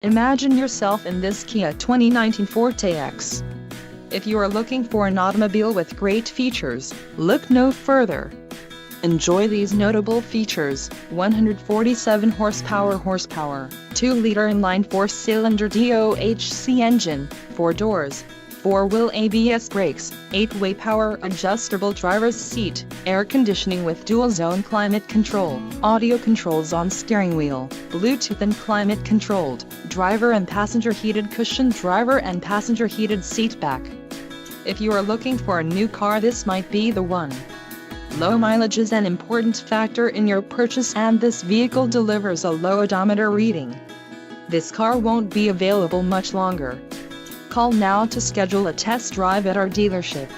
Imagine yourself in this Kia 2019 Forte EX. If you are looking for an automobile with great features, look no further. Enjoy these notable features: 147 horsepower, 2-liter inline 4-cylinder DOHC engine, 4 doors, 4-wheel ABS brakes, 8-way power adjustable driver's seat, air conditioning with dual-zone climate control, audio controls on steering wheel, Bluetooth and climate controlled, driver and passenger heated cushion, driver and passenger heated seat back. If you are looking for a new car, this might be the one. Low mileage is an important factor in your purchase, and this vehicle delivers a low odometer reading. This car won't be available much longer. Call now to schedule a test drive at our dealership.